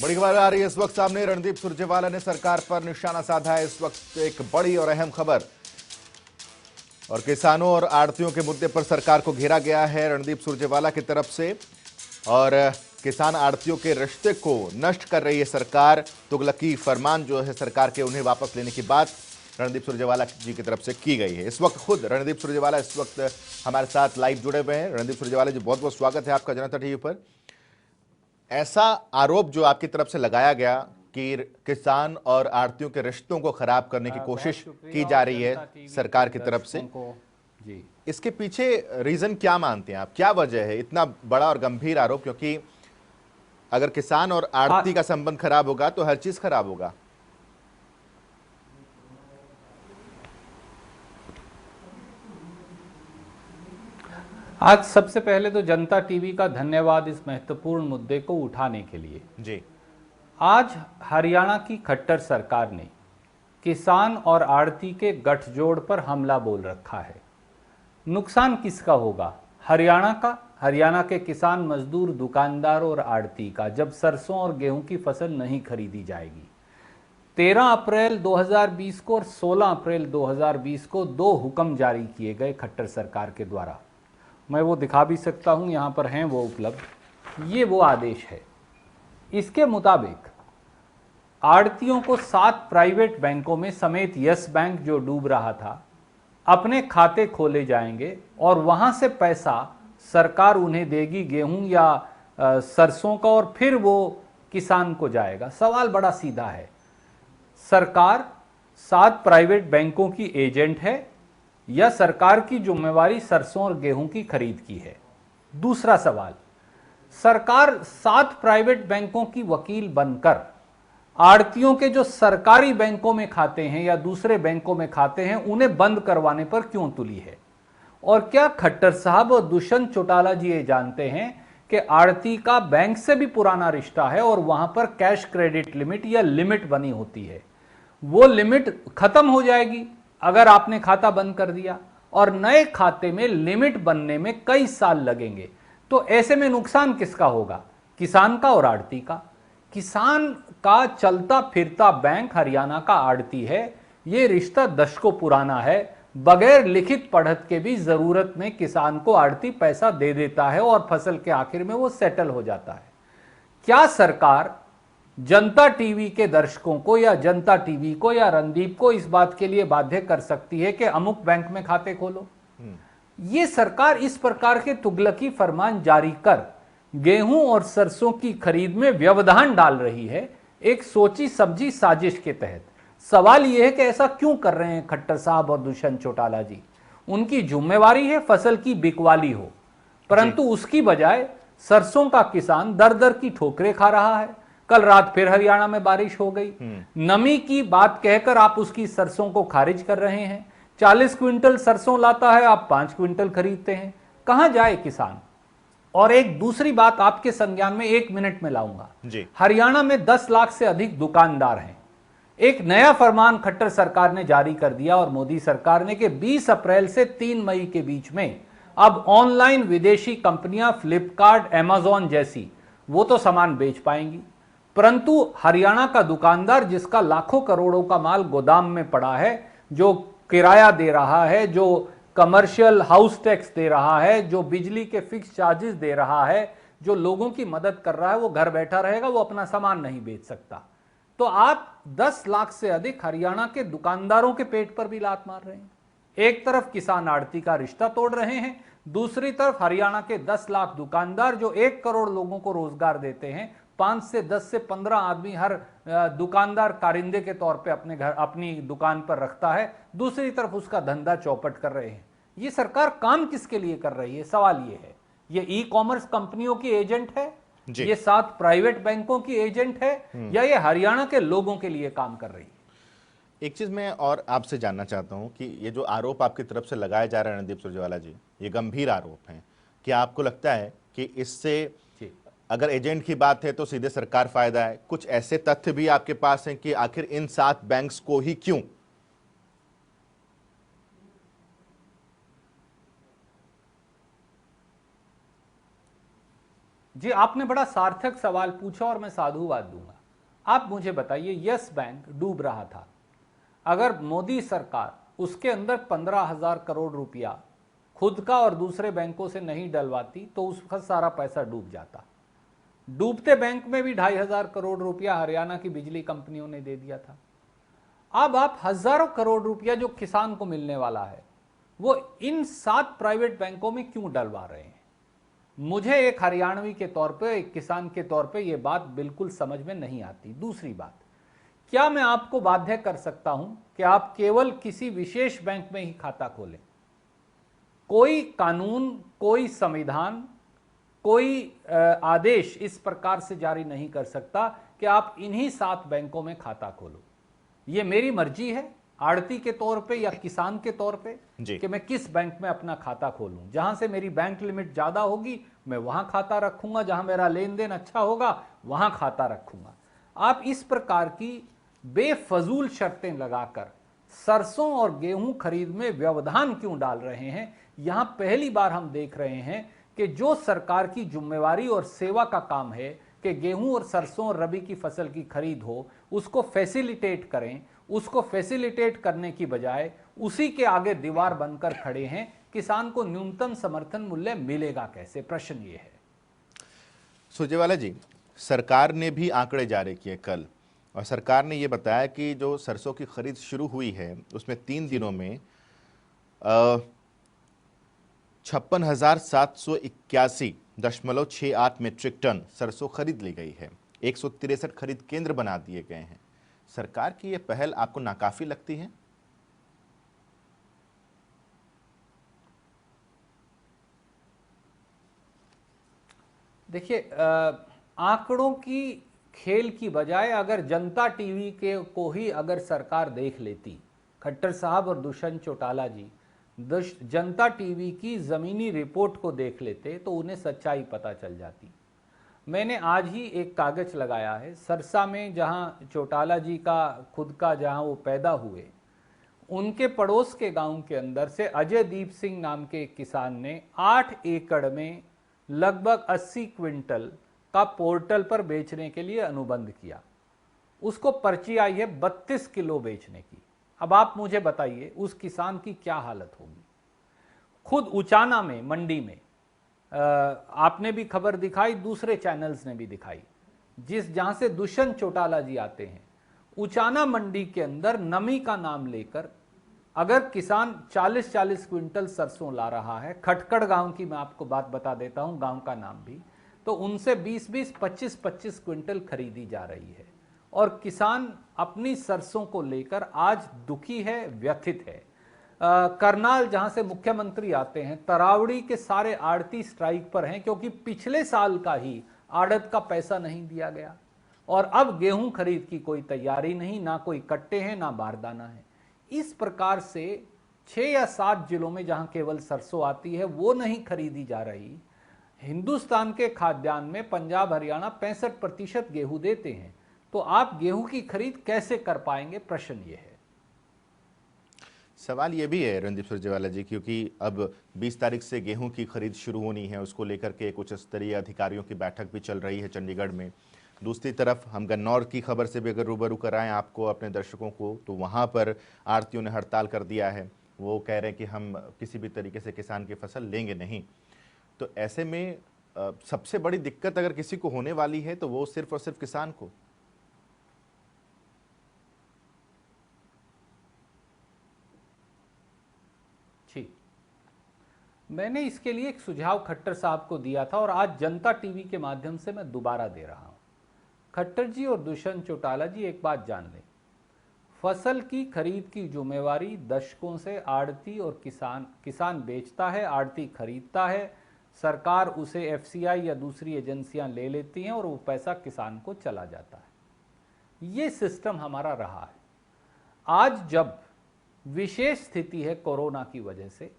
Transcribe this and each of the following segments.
बड़ी खबर आ रही है इस वक्त सामने। रणदीप सुरजेवाला ने सरकार पर निशाना साधा है। इस वक्त एक बड़ी और अहम खबर, और किसानों और आड़तियों के मुद्दे पर सरकार को घेरा गया है रणदीप सुरजेवाला की तरफ से, और किसान आड़तियों के रिश्ते को नष्ट कर रही है सरकार। तुगलकी फरमान जो है सरकार के, उन्हें वापस लेने की बात रणदीप सुरजेवाला जी की तरफ से की गई है। इस वक्त खुद रणदीप सुरजेवाला इस वक्त हमारे साथ लाइव जुड़े हुए हैं। रणदीप सुरजेवाला जी, बहुत बहुत स्वागत है आपका जनता टीवी पर। ऐसा आरोप जो आपकी तरफ से लगाया गया कि किसान और आड़तियों के रिश्तों को खराब करने की बहुत कोशिश की शुक्रिया जा और रही है जनता टीवी सरकार के की तरफ से, दर्शकों को जी। इसके पीछे रीजन क्या मानते हैं आप? क्या वजह है इतना बड़ा और गंभीर आरोप? क्योंकि अगर किसान और आड़ती का संबंध खराब होगा तो हर चीज खराब होगा। आज सबसे पहले तो जनता टीवी का धन्यवाद इस महत्वपूर्ण मुद्दे को उठाने के लिए। जी। आज हरियाणा की खट्टर सरकार ने किसान और आड़ती के गठजोड़ पर हमला बोल रखा है। नुकसान किसका होगा? हरियाणा का, हरियाणा के किसान मजदूर, दुकानदार और आड़ती का, जब सरसों और गेहूं की फसल नहीं खरीदी जाएगी। 13 अप्रैल 2020 को और 16 अप्रैल 2020 को दो हुक्म जारी किए गए खट्टर सरकार के द्वारा। मैं वो दिखा भी सकता हूं, यहां पर हैं वो उपलब्ध। ये वो आदेश है। इसके मुताबिक आड़तियों को 7 प्राइवेट बैंकों में समेत यस बैंक जो डूब रहा था, अपने खाते खोले जाएंगे और वहां से पैसा सरकार उन्हें देगी, गेहूं या सरसों का, और फिर वो किसान को जाएगा। सवाल बड़ा सीधा है, सरकार 7 प्राइवेट बैंकों की एजेंट है या सरकार की जिम्मेवारी सरसों और गेहूं की खरीद की है? दूसरा सवाल, सरकार 7 प्राइवेट बैंकों की वकील बनकर आड़तियों के जो सरकारी बैंकों में खाते हैं या दूसरे बैंकों में खाते हैं, उन्हें बंद करवाने पर क्यों तुली है? और क्या खट्टर साहब और दुष्यंत चौटाला जी ये जानते हैं कि आड़ती का बैंक से भी पुराना रिश्ता है और वहां पर कैश क्रेडिट लिमिट या लिमिट बनी होती है? वो लिमिट खत्म हो जाएगी अगर आपने खाता बंद कर दिया, और नए खाते में लिमिट बनने में कई साल लगेंगे। तो ऐसे में नुकसान किसका होगा? किसान का और आड़ती का। किसान का चलता फिरता बैंक हरियाणा का आड़ती है। यह रिश्ता दशकों पुराना है। बगैर लिखित पढ़त के भी जरूरत में किसान को आड़ती पैसा दे देता है और फसल के आखिर में वो सेटल हो जाता है। क्या सरकार जनता टीवी के दर्शकों को या जनता टीवी को या रणदीप को इस बात के लिए बाध्य कर सकती है कि अमुक बैंक में खाते खोलो? ये सरकार इस प्रकार के तुगलकी फरमान जारी कर गेहूं और सरसों की खरीद में व्यवधान डाल रही है, एक सोची समझी साजिश के तहत। सवाल यह है कि ऐसा क्यों कर रहे हैं खट्टर साहब और दुष्यंत चौटाला जी? उनकी जिम्मेवारी है फसल की बिकवाली हो, परंतु उसकी बजाय सरसों का किसान दर दर की ठोकरें खा रहा है। कल रात फिर हरियाणा में बारिश हो गई, नमी की बात कहकर आप उसकी सरसों को खारिज कर रहे हैं। 40 क्विंटल सरसों लाता है, आप 5 क्विंटल खरीदते हैं। कहां जाए किसान? और एक दूसरी बात आपके संज्ञान में 1 मिनट में लाऊंगा। हरियाणा में 10 लाख से अधिक दुकानदार हैं। एक नया फरमान खट्टर सरकार ने जारी कर दिया और मोदी सरकार ने कि 20 अप्रैल से 3 मई के बीच में अब ऑनलाइन विदेशी कंपनियां फ्लिपकार्ट, अमेजॉन जैसी वो तो सामान बेच पाएंगी, परंतु हरियाणा का दुकानदार जिसका लाखों करोड़ों का माल गोदाम में पड़ा है, जो किराया दे रहा है, जो कमर्शियल हाउस टैक्स दे रहा है, जो बिजली के फिक्स चार्जेस दे रहा है, जो लोगों की मदद कर रहा है, वो घर बैठा रहेगा, वो अपना सामान नहीं बेच सकता। तो आप 10 लाख से अधिक हरियाणा के दुकानदारों के पेट पर भी लात मार रहे हैं। एक तरफ किसान आड़ती का रिश्ता तोड़ रहे हैं, दूसरी तरफ हरियाणा के 10 लाख दुकानदार जो 1 करोड़ लोगों को रोजगार देते हैं, 5 से 10 से 15 आदमी हर दुकानदार कारिंदे के तौर पे अपने घर, अपनी दुकान पर रखता है, दूसरी तरफ उसका धंधा चौपट कर रहे हैं। ये सरकार काम किसके लिए कर रही है? सवाल ये है। ये ई कॉमर्स कंपनियों की एजेंट है, ये 7 प्राइवेट बैंकों की एजेंट है, या ये हरियाणा के लोगों के लिए काम कर रही है? एक चीज मैं और आपसे जानना चाहता हूं कि ये जो आरोप आपकी तरफ से लगाया जा रहा है रणदीप सुरजेवाला जी, ये गंभीर आरोप हैं। क्या आपको लगता है कि इससे अगर एजेंट की बात है तो सीधे सरकार फायदा है? कुछ ऐसे तथ्य भी आपके पास हैं कि आखिर इन 7 बैंक्स को ही क्यों? जी, आपने बड़ा सार्थक सवाल पूछा और मैं साधुवाद दूंगा। आप मुझे बताइए, यस बैंक डूब रहा था, अगर मोदी सरकार उसके अंदर 15,000 करोड़ रुपया खुद का और दूसरे बैंकों से नहीं डलवाती तो उसका सारा पैसा डूब जाता। डूबते बैंक में भी 2,500 करोड़ रुपया हरियाणा की बिजली कंपनियों ने दे दिया था। अब आप हजारों करोड़ रुपया जो किसान को मिलने वाला है वो इन 7 प्राइवेट बैंकों में क्यों डलवा रहे हैं? मुझे एक हरियाणवी के तौर पे, एक किसान के तौर पे ये बात बिल्कुल समझ में नहीं आती। दूसरी बात, क्या मैं आपको बाध्य कर सकता हूं कि आप केवल किसी विशेष बैंक में ही खाता खोलें? कोई कानून, कोई संविधान, कोई आदेश इस प्रकार से जारी नहीं कर सकता कि आप इन्हीं 7 बैंकों में खाता खोलो। ये मेरी मर्जी है आड़ती के तौर पे या किसान के तौर पे कि मैं किस बैंक में अपना खाता खोलूं। जहां से मेरी बैंक लिमिट ज्यादा होगी मैं वहां खाता रखूंगा, जहां मेरा लेन देन अच्छा होगा वहां खाता रखूंगा। आप इस प्रकार की बेफजूल शर्तें लगाकर सरसों और गेहूं खरीद में व्यवधान क्यों डाल रहे हैं? यहां पहली बार हम देख रहे हैं कि जो सरकार की जिम्मेवारी और सेवा का काम है कि गेहूं और सरसों और रबी की फसल की खरीद हो, उसको फैसिलिटेट करें, उसको फैसिलिटेट करने की बजाय उसी के आगे दीवार बनकर खड़े हैं। किसान को न्यूनतम समर्थन मूल्य मिलेगा कैसे? प्रश्न ये है। सुरजेवाला जी, सरकार ने भी आंकड़े जारी किए कल, और सरकार ने यह बताया कि जो सरसों की खरीद शुरू हुई है उसमें 3 दिनों में 56,781.68 मीट्रिक टन सरसों खरीद ली गई है। 163 खरीद केंद्र बना दिए गए हैं। सरकार की यह पहल आपको नाकाफी लगती है? देखिए, आंकड़ों की खेल की बजाय अगर जनता टीवी के को ही अगर सरकार देख लेती, खट्टर साहब और दुष्यंत चौटाला जी जनता टीवी की जमीनी रिपोर्ट को देख लेते तो उन्हें सच्चाई पता चल जाती। मैंने आज ही एक कागज लगाया है, सरसा में जहां चौटाला जी का खुद का, जहां वो पैदा हुए, उनके पड़ोस के गांव के अंदर से अजय दीप सिंह नाम के एक किसान ने 8 एकड़ में लगभग 80 क्विंटल का पोर्टल पर बेचने के लिए अनुबंध किया। उसको पर्ची आई है 32 किलो बेचने की। अब आप मुझे बताइए उस किसान की क्या हालत होगी। खुद उचाना में मंडी में आपने भी खबर दिखाई, दूसरे चैनल्स ने भी दिखाई, जहां से दुष्यंत चौटाला जी आते हैं, उचाना मंडी के अंदर नमी का नाम लेकर अगर किसान 40-40 क्विंटल सरसों ला रहा है, खटकड़ गांव की मैं आपको बात बता देता हूं, गांव का नाम भी, तो उनसे 20-20, 25-25 क्विंटल खरीदी जा रही है। और किसान अपनी सरसों को लेकर आज दुखी है, व्यथित है। करनाल जहां से मुख्यमंत्री आते हैं, तरावड़ी के सारे आड़ती स्ट्राइक पर हैं क्योंकि पिछले साल का ही आड़त का पैसा नहीं दिया गया और अब गेहूं खरीद की कोई तैयारी नहीं, ना कोई कट्टे हैं ना बारदाना है। इस प्रकार से 6 या 7 जिलों में जहां केवल सरसों आती है वो नहीं खरीदी जा रही। हिंदुस्तान के खाद्यान्न में पंजाब हरियाणा 65% गेहूं देते हैं, तो आप गेहूं की खरीद कैसे कर पाएंगे? प्रश्न ये है। सवाल ये भी है रणदीप सुरजेवाला जी, क्योंकि अब 20 तारीख से गेहूं की खरीद शुरू होनी है, उसको लेकर के एक उच्च स्तरीय अधिकारियों की बैठक भी चल रही है चंडीगढ़ में। दूसरी तरफ हम गन्नौर की खबर से भी अगर रूबरू कराएं आपको, अपने दर्शकों को, तो वहां पर आड़तियों ने हड़ताल कर दिया है। वो कह रहे हैं कि हम किसी भी तरीके से किसान की फसल लेंगे नहीं। तो ऐसे में सबसे बड़ी दिक्कत अगर किसी को होने वाली है तो वो सिर्फ और सिर्फ किसान को। जी, मैंने इसके लिए एक सुझाव खट्टर साहब को दिया था और आज जनता टीवी के माध्यम से मैं दोबारा दे रहा हूं। खट्टर जी और दुष्यंत चौटाला जी, एक बात जान लें, फसल की खरीद की जिम्मेवारी दशकों से आड़ती और किसान बेचता है, आड़ती खरीदता है, सरकार उसे एफसीआई या दूसरी एजेंसियां ले लेती हैं और वो पैसा किसान को चला जाता है। ये सिस्टम हमारा रहा है। आज जब विशेष स्थिति है कोरोना की वजह से,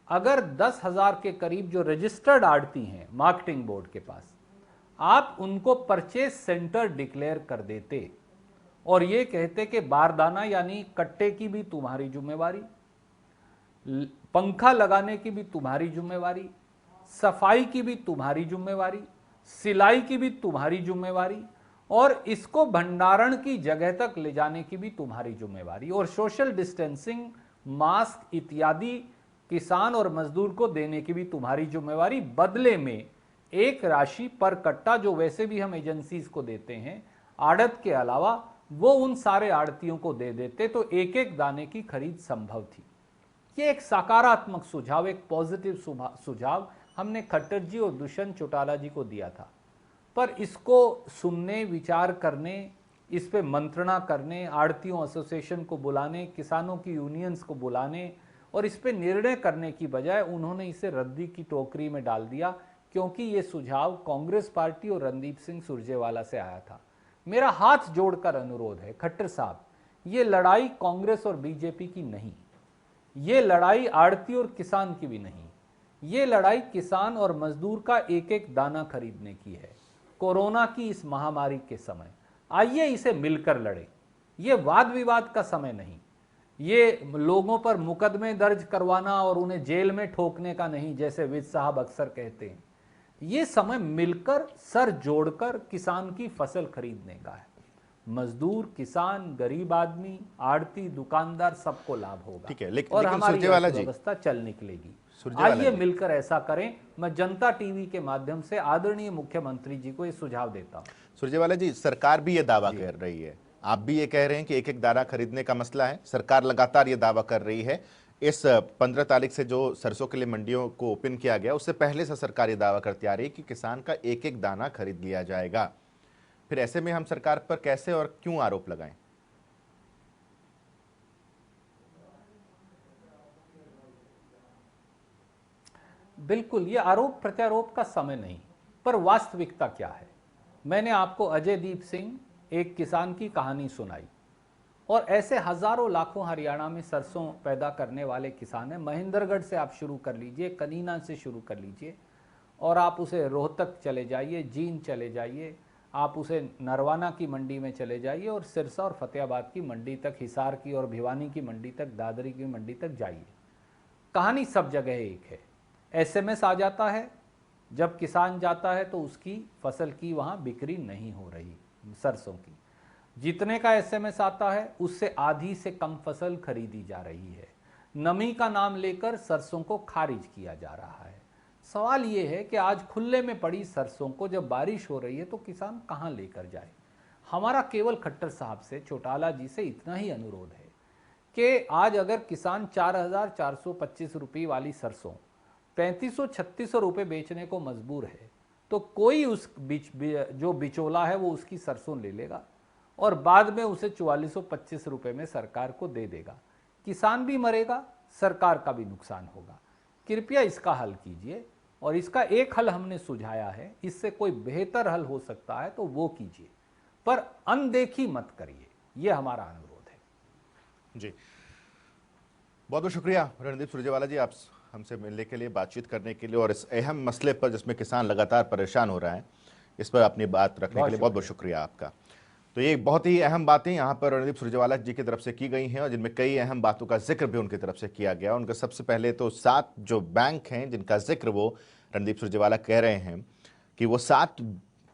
अगर 10,000 के करीब जो रजिस्टर्ड आड़ती हैं मार्केटिंग बोर्ड के पास, आप उनको परचेज सेंटर डिक्लेयर कर देते और ये कहते कि बारदाना यानी कट्टे की भी तुम्हारी जिम्मेवारी, पंखा लगाने की भी तुम्हारी जिम्मेवारी, सफाई की भी तुम्हारी जिम्मेवारी, सिलाई की भी तुम्हारी जिम्मेवारी, और इसको भंडारण की जगह तक ले जाने की भी तुम्हारी जिम्मेवारी, और सोशल डिस्टेंसिंग, मास्क इत्यादि किसान और मजदूर को देने की भी तुम्हारी जिम्मेवारी। बदले में एक राशि पर कट्टा जो वैसे भी हम एजेंसीज को देते हैं आड़त के अलावा, वो उन सारे आड़तियों को दे देते तो एक एक दाने की खरीद संभव थी। ये एक सकारात्मक सुझाव, एक पॉजिटिव सुझाव हमने खट्टर जी और दुष्यंत चौटाला जी को दिया था। पर इसको सुनने, विचार करने, इस पे मंत्रणा करने, आड़तियों एसोसिएशन को बुलाने, किसानों की यूनियंस को बुलाने और इस पे निर्णय करने की बजाय उन्होंने इसे रद्दी की टोकरी में डाल दिया, क्योंकि ये सुझाव कांग्रेस पार्टी और रणदीप सिंह सुरजेवाला से आया था। मेरा हाथ जोड़कर अनुरोध है खट्टर साहब, ये लड़ाई कांग्रेस और बीजेपी की नहीं, ये लड़ाई आड़ती और किसान की भी नहीं, ये लड़ाई किसान और मजदूर का एक एक दाना खरीदने की है। कोरोना की इस महामारी के समय आइए इसे मिलकर लड़े। ये वाद विवाद का समय नहीं, ये लोगों पर मुकदमे दर्ज करवाना और उन्हें जेल में ठोकने का नहीं, जैसे विज साहब अक्सर कहते हैं। ये समय मिलकर सर जोड़कर किसान की फसल खरीदने का है। मजदूर, किसान, गरीब आदमी, आड़ती, दुकानदार, सबको लाभ होगा। ठीक है, और लेकिन हमारी सुरजेवाला जी, व्यवस्था चल निकलेगी। सुरजेवाला आइए जी, मिलकर ऐसा करें। मैं जनता टीवी के माध्यम से आदरणीय मुख्यमंत्री जी को ये सुझाव देता हूं। सुरजेवाला जी, सरकार भी ये दावा कर रही है, आप भी ये कह रहे हैं कि एक एक दाना खरीदने का मसला है। सरकार लगातार ये दावा कर रही है। इस 15 तारीख से जो सरसों के लिए मंडियों को ओपन किया गया, उससे पहले से सरकार ये दावा करती आ रही है कि किसान का एक एक दाना खरीद लिया जाएगा। फिर ऐसे में हम सरकार पर कैसे और क्यों आरोप लगाएं? बिल्कुल, ये आरोप प्रत्यारोप का समय नहीं, पर वास्तविकता क्या है। मैंने आपको अजय दीप सिंह, एक किसान की कहानी सुनाई, और ऐसे हजारों लाखों हरियाणा में सरसों पैदा करने वाले किसान हैं। महेंद्रगढ़ से आप शुरू कर लीजिए, कनीना से शुरू कर लीजिए, और आप उसे रोहतक चले जाइए, जींद चले जाइए, आप उसे नरवाना की मंडी में चले जाइए, और सिरसा और फतेहाबाद की मंडी तक, हिसार की और भिवानी की मंडी तक, दादरी की मंडी तक जाइए। कहानी सब जगह एक है। एसएमएस आ जाता है, जब किसान जाता है तो उसकी फसल की वहाँ बिक्री नहीं हो रही। सरसों की जितने का एसएमएस आता है उससे आधी से कम फसल खरीदी जा रही है। नमी का नाम लेकर सरसों को खारिज किया जा रहा है। सवाल ये है कि आज खुले में पड़ी सरसों को जब बारिश हो रही है तो किसान कहाँ लेकर जाए। हमारा केवल खट्टर साहब से, चौटाला जी से इतना ही अनुरोध है कि आज अगर किसान 4,425 रुपये वाली सरसों 3500-3600 रुपये बेचने को मजबूर है, तो कोई उस जो बिचौला है वो उसकी सरसों ले लेगा और बाद में उसे 4425 रुपये में सरकार को दे देगा। किसान भी मरेगा, सरकार का भी नुकसान होगा। कृपया इसका हल कीजिए, और इसका एक हल हमने सुझाया है। इससे कोई बेहतर हल हो सकता है तो वो कीजिए, पर अनदेखी मत करिए। ये हमारा अनुरोध है जी। बहुत बहुत शुक्रिया रणदीप सुरजेवाला जी, आप हमसे मिलने के लिए, बातचीत करने के लिए, और इस अहम मसले पर जिसमें किसान लगातार परेशान हो रहा है, इस पर अपनी बात रखने के लिए बहुत बहुत शुक्रिया आपका। तो ये बहुत ही अहम बातें यहाँ पर रणदीप सुरजेवाला जी की तरफ से की गई हैं, और जिनमें कई अहम बातों का जिक्र भी उनकी तरफ से किया गया। उनका सबसे पहले तो 7 जो बैंक हैं जिनका जिक्र वो रणदीप सुरजेवाला कह रहे हैं कि वो 7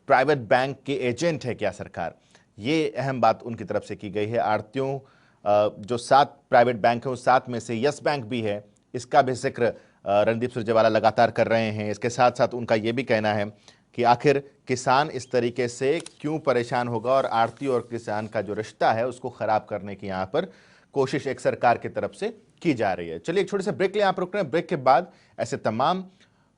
प्राइवेट बैंक के एजेंट है क्या सरकार, ये अहम बात उनकी तरफ से की गई है। आड़तियों जो 7 प्राइवेट बैंक हैं उस 7 में से यस बैंक भी है, इसका भी जिक्र रणदीप सुरजेवाला लगातार कर रहे हैं। इसके साथ साथ उनका ये भी कहना है कि आखिर किसान इस तरीके से क्यों परेशान होगा, और आड़ती और किसान का जो रिश्ता है उसको खराब करने की यहाँ पर कोशिश एक सरकार की तरफ से की जा रही है। चलिए एक छोटे से ब्रेक ले यहाँ पर रुक रहे हैं। ब्रेक के बाद ऐसे तमाम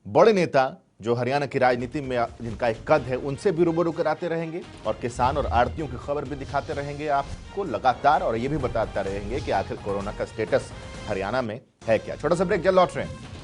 बड़े नेता जो हरियाणा की राजनीति में जिनका एक कद है उनसे भी रूबरू कराते रहेंगे, और किसान और आड़तियों की खबर भी दिखाते रहेंगे आपको लगातार, और ये भी बताते रहेंगे कि आखिर कोरोना का स्टेटस हरियाणा में है क्या। छोटा सा ब्रेक, जल्द लौट रहे हैं।